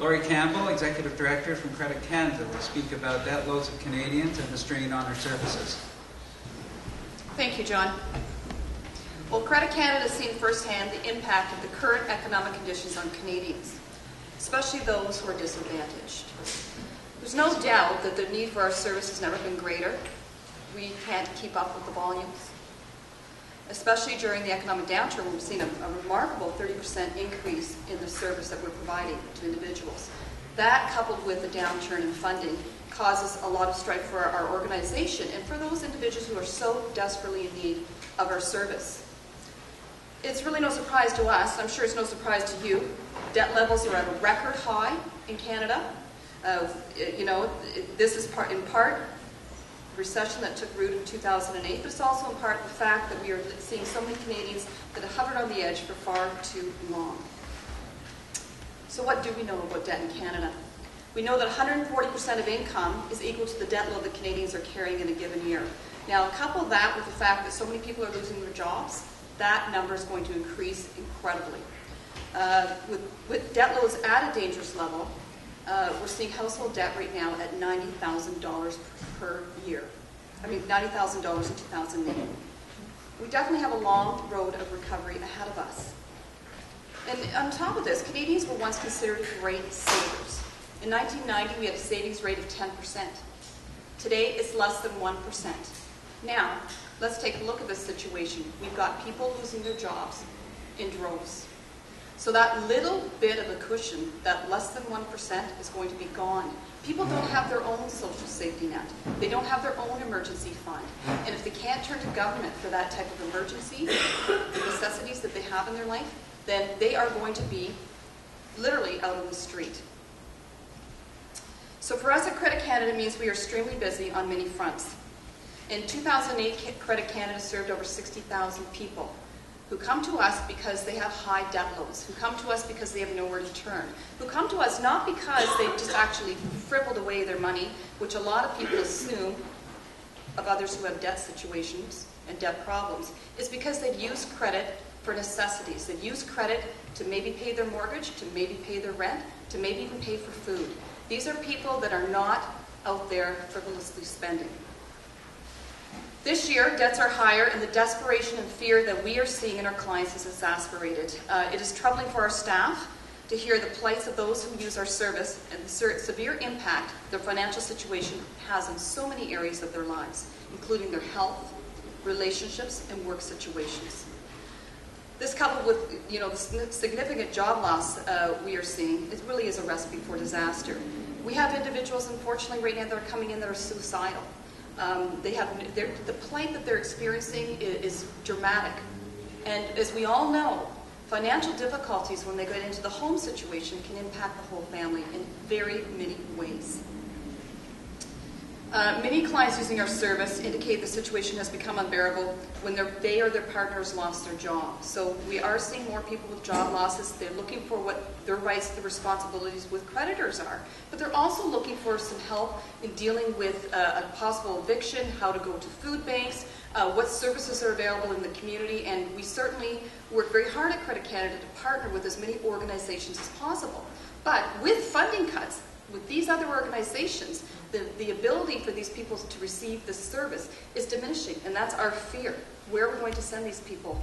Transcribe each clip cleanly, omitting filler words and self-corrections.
Laurie Campbell, Executive Director from Credit Canada, will speak about debt loads of Canadians and the strain on our services. Thank you, John. Well, Credit Canada has seen firsthand the impact of the current economic conditions on Canadians, especially those who are disadvantaged. There's no doubt that the need for our service has never been greater. We can't keep up with the volumes. Especially during the economic downturn, we've seen a remarkable 30% increase in the service that we're providing to individuals. That, coupled with the downturn in funding, causes a lot of strife for our organization and for those individuals who are so desperately in need of our service. It's really no surprise to us, I'm sure it's no surprise to you, debt levels are at a record high in Canada. This is in part recession that took root in 2008, but it's also in part the fact that we are seeing so many Canadians that have hovered on the edge for far too long. So what do we know about debt in Canada? We know that 140% of income is equal to the debt load that Canadians are carrying in a given year. Now, couple that with the fact that so many people are losing their jobs, that number is going to increase incredibly. With debt loads at a dangerous level, we're seeing household debt right now at $90,000 per year. I mean, $90,000 in 2008. We definitely have a long road of recovery ahead of us. And on top of this, Canadians were once considered great savers. In 1990, we had a savings rate of 10%. Today, it's less than 1%. Now, let's take a look at this situation. We've got people losing their jobs in droves. So that little bit of a cushion, that less than 1%, is going to be gone. People don't have their own social safety net. They don't have their own emergency fund. And if they can't turn to government for that type of emergency, the necessities that they have in their life, then they are going to be literally out on the street. So for us at Credit Canada, it means we are extremely busy on many fronts. In 2008, Credit Canada served over 60,000 people who come to us because they have high debt loads, who come to us because they have nowhere to turn, who come to us not because they've just actually frivoled away their money, which a lot of people assume of others who have debt situations and debt problems, is because they've used credit for necessities. They've used credit to maybe pay their mortgage, to maybe pay their rent, to maybe even pay for food. These are people that are not out there frivolously spending. This year, debts are higher, and the desperation and fear that we are seeing in our clients is exasperated. It is troubling for our staff to hear the plights of those who use our service and the severe impact their financial situation has in so many areas of their lives, including their health, relationships, and work situations. This, coupled with the significant job loss we are seeing, it really is a recipe for disaster. We have individuals, unfortunately, right now that are coming in that are suicidal. The plight that they're experiencing is dramatic. And as we all know, financial difficulties when they get into the home situation can impact the whole family in very many ways. Many clients using our service indicate the situation has become unbearable when they or their partners lost their job. So we are seeing more people with job losses. They're looking for what their rights, the responsibilities with creditors are. But they're also looking for some help in dealing with a possible eviction, how to go to food banks, what services are available in the community. And we certainly work very hard at Credit Canada to partner with as many organizations as possible. But with funding cuts, with these other organizations, the ability for these people to receive this service is diminishing, and that's our fear. Where are we going to send these people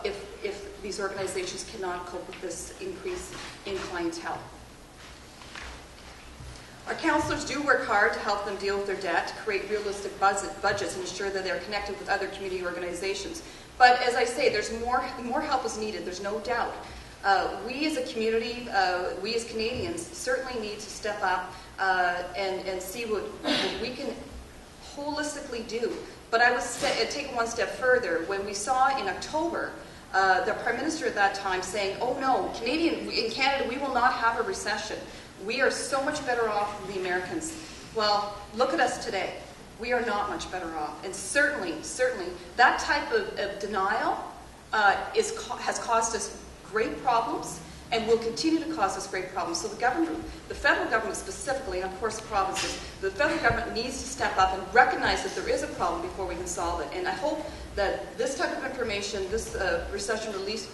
if these organizations cannot cope with this increase in clientele? Our counselors do work hard to help them deal with their debt, to create realistic budgets and ensure that they're connected with other community organizations. But as I say, there's more help is needed, there's no doubt. We as a community, we as Canadians, certainly need to step up and see what we can holistically do. But I would take one step further. When we saw in October the Prime Minister at that time saying, "Oh no, in Canada we will not have a recession. We are so much better off than the Americans." Well, look at us today. We are not much better off. And certainly, that type of denial has caused us great problems and will continue to cause us great problems. So the government, the federal government specifically, and of course the provinces, the federal government needs to step up and recognize that there is a problem before we can solve it. And I hope that this type of information, this Recession Relief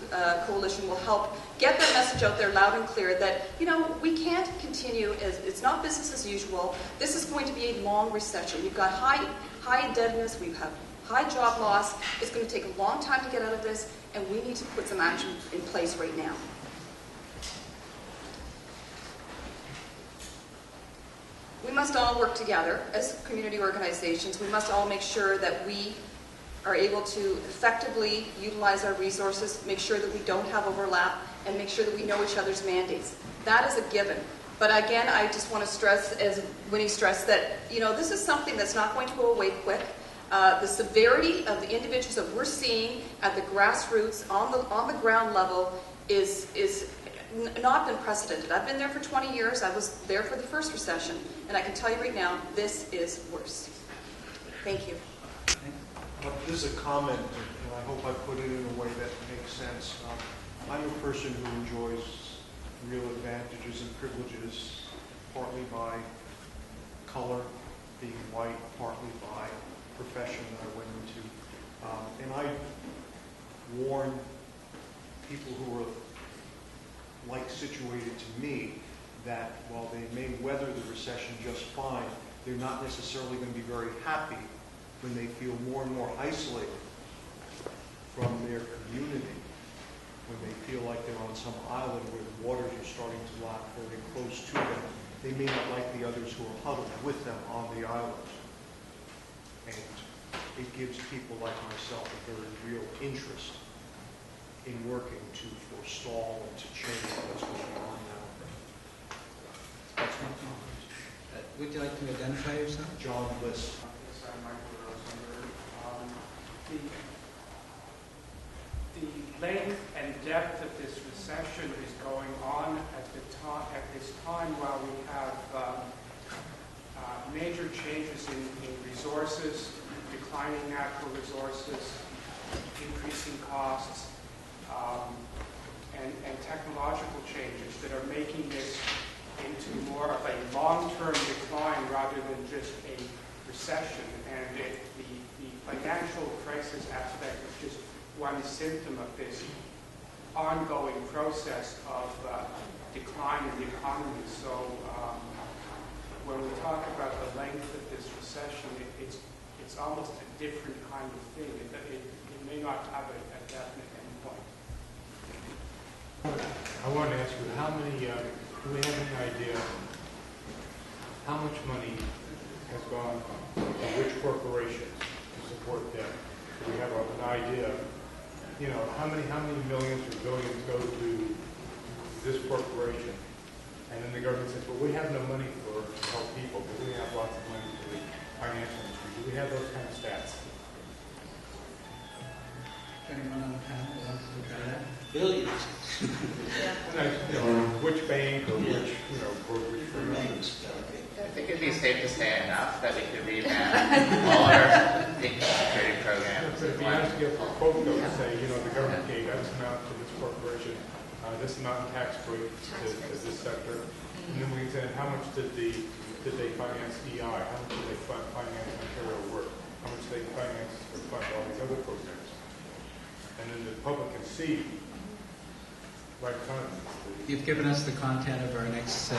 Coalition will help get that message out there loud and clear that, you know, we can't continue, it's not business as usual. This is going to be a long recession. We've got high indebtedness, we have high job loss. It's going to take a long time to get out of this, and we need to put some action in place right now. We must all work together as community organizations. We must all make sure that we are able to effectively utilize our resources, make sure that we don't have overlap, and make sure that we know each other's mandates. That is a given. But again, I just want to stress, as Winnie stressed, that, you know, this is something that's not going to go away quick. The severity of the individuals that we're seeing at the grassroots, on the ground level, is not been precedented. I've been there for 20 years. I was there for the first recession, and I can tell you right now, this is worse. Thank you. This is a comment, and I hope I put it in a way that makes sense. I'm a person who enjoys real advantages and privileges, partly by color, being white, partly by profession that I went into. And I warn people who are like situated to me that while they may weather the recession just fine, they're not necessarily going to be very happy when they feel more and more isolated from their community, when they feel like they're on some island where the waters are starting to lap very close to them. They may not like the others who are huddled with them on the island. And it gives people like myself a very real interest in working to forestall and to change what's going on now. That's my comment. Would you like to identify yourself? John Bliss. The length and depth of this recession is going on at this time while we have major changes in resources, declining natural resources, increasing costs, and technological changes that are making this into more of a long-term decline rather than just a recession. And the financial crisis aspect is just one symptom of this ongoing process of decline in the economy. So when we talk about the length of this recession, it's almost a different kind of thing. It may not have a definite endpoint. I wanted to ask you, how many, do we have any idea how much money has gone to which corporations to support debt? Do we have an idea, you know, how many millions or billions go to this corporation? And then the government says, well, we have no money to help people, but we have lots of money for the financial industry. Do we have those kind of stats? Anyone on the panel wants to try that? Billions. You know, which bank or which, you know, or which Banks. I think it'd be safe to say enough that we could revamp all our security programs. But if you ask you for a quote, though, to say, you know, the government gave X amount to this corporation, this amount in tax break to this sector, and then we said, how much did they finance EI? How much did they finance Ontario Work? How much did they finance or fund all these other programs? And then the public can see right in front of them. You've given us the content of our next